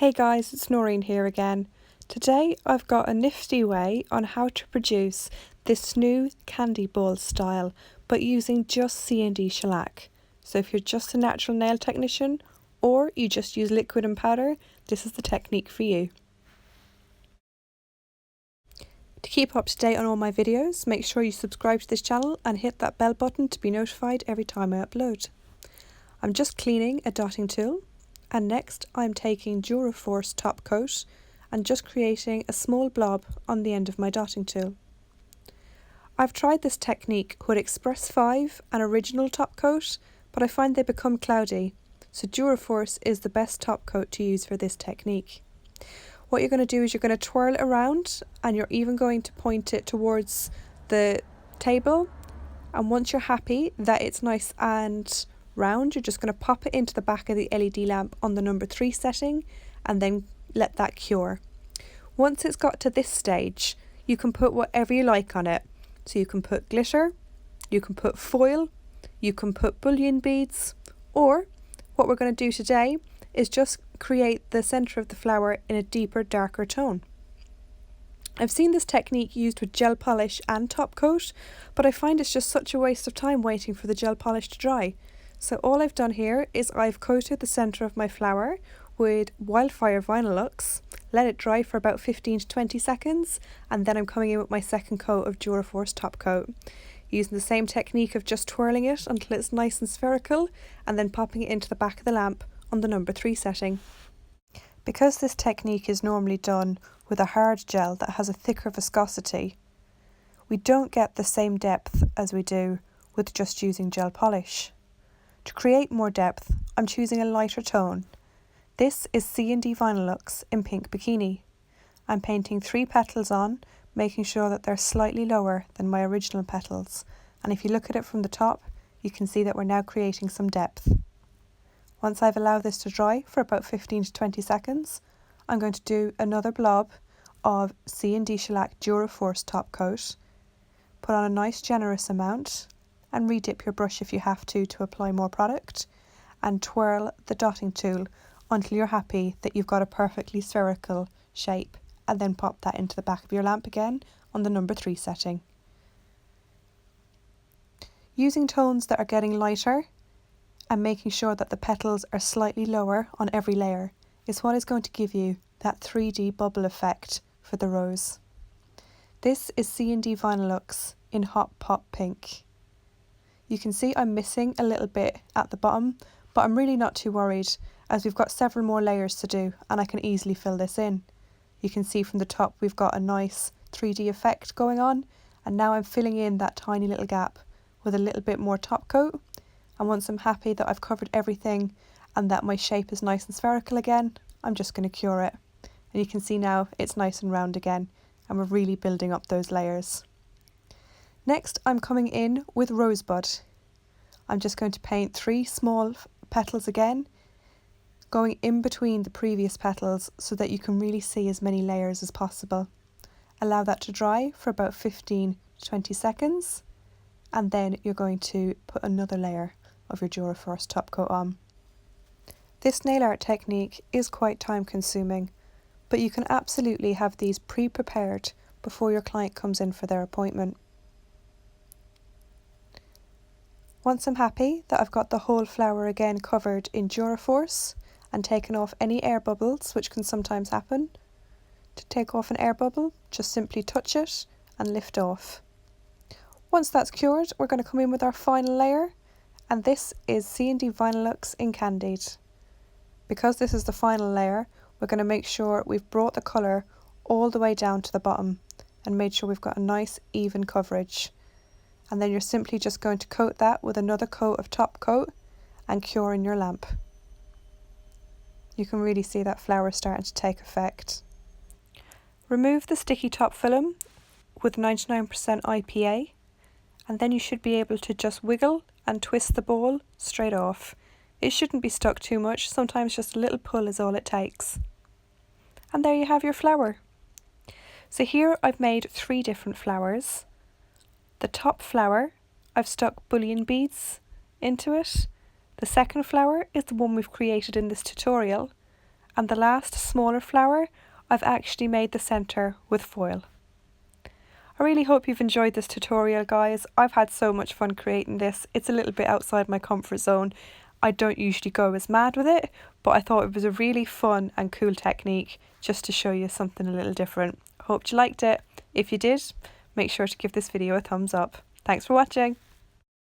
Hey guys, it's Noreen here again. Today I've got a nifty way on how to produce this new candy ball style, but using just C&D shellac. So if you're just a natural nail technician or you just use liquid and powder, this is the technique for you. To keep up to date on all my videos, make sure you subscribe to this channel and hit that bell button to be notified every time I upload. I'm just cleaning a dotting tool. And next I'm taking Duraforce top coat and just creating a small blob on the end of my dotting tool. I've tried this technique with Express 5 and original top coat, but I find they become cloudy, so Duraforce is the best top coat to use for this technique. What you're going to do is you're going to twirl it around and you're even going to point it towards the table, and once you're happy that it's nice and round, you're just going to pop it into the back of the LED lamp on the number 3 setting and then let that cure. Once it's got to this stage, you can put whatever you like on it. So you can put glitter, you can put foil, you can put bullion beads, or what we're going to do today is just create the centre of the flower in a deeper, darker tone. I've seen this technique used with gel polish and top coat, but I find it's just such a waste of time waiting for the gel polish to dry. So all I've done here is I've coated the centre of my flower with Wildfire Vinylux, let it dry for about 15 to 20 seconds, and then I'm coming in with my second coat of Duraforce top coat, using the same technique of just twirling it until it's nice and spherical, and then popping it into the back of the lamp on the number 3 setting. Because this technique is normally done with a hard gel that has a thicker viscosity, we don't get the same depth as we do with just using gel polish. To create more depth, I'm choosing a lighter tone. This is C&D Vinylux in Pink Bikini. I'm painting 3 petals on, making sure that they're slightly lower than my original petals, and if you look at it from the top, you can see that we're now creating some depth. Once I've allowed this to dry for about 15 to 20 seconds, I'm going to do another blob of C&D Shellac Duraforce top coat, put on a nice generous amount, and redip your brush if you have to apply more product, and twirl the dotting tool until you're happy that you've got a perfectly spherical shape, and then pop that into the back of your lamp again on the number 3 setting. Using tones that are getting lighter and making sure that the petals are slightly lower on every layer is what is going to give you that 3D bubble effect for the rose. This is C&D Vinylux in Hot Pop Pink. You can see I'm missing a little bit at the bottom, but I'm really not too worried as we've got several more layers to do and I can easily fill this in. You can see from the top we've got a nice 3D effect going on, and now I'm filling in that tiny little gap with a little bit more top coat, and once I'm happy that I've covered everything and that my shape is nice and spherical again, I'm just going to cure it. And you can see now it's nice and round again and we're really building up those layers. Next, I'm coming in with Rosebud. I'm just going to paint 3 small petals again, going in between the previous petals so that you can really see as many layers as possible. Allow that to dry for about 15 to 20 seconds, and then you're going to put another layer of your Duraforce top coat on. This nail art technique is quite time consuming, but you can absolutely have these pre-prepared before your client comes in for their appointment. Once I'm happy that I've got the whole flower again covered in Duraforce and taken off any air bubbles, which can sometimes happen, to take off an air bubble, just simply touch it and lift off. Once that's cured, we're going to come in with our final layer, and this is C&D Vinylux in Candied. Because this is the final layer, we're going to make sure we've brought the colour all the way down to the bottom and made sure we've got a nice even coverage. And then you're simply just going to coat that with another coat of top coat and cure in your lamp. You can really see that flower starting to take effect. Remove the sticky top film with 99% IPA, and then you should be able to just wiggle and twist the ball straight off. It shouldn't be stuck too much, sometimes just a little pull is all it takes. And there you have your flower. So here I've made 3 different flowers. The top flower, I've stuck bullion beads into it. The second flower is the one we've created in this tutorial, And the last smaller flower, I've actually made the centre with foil. I really hope you've enjoyed this tutorial, guys. I've had so much fun creating this. It's a little bit outside my comfort zone. I don't usually go as mad with it, but I thought it was a really fun and cool technique just to show you something a little different. Hope you liked it. If you did, make sure to give this video a thumbs up. Thanks for watching.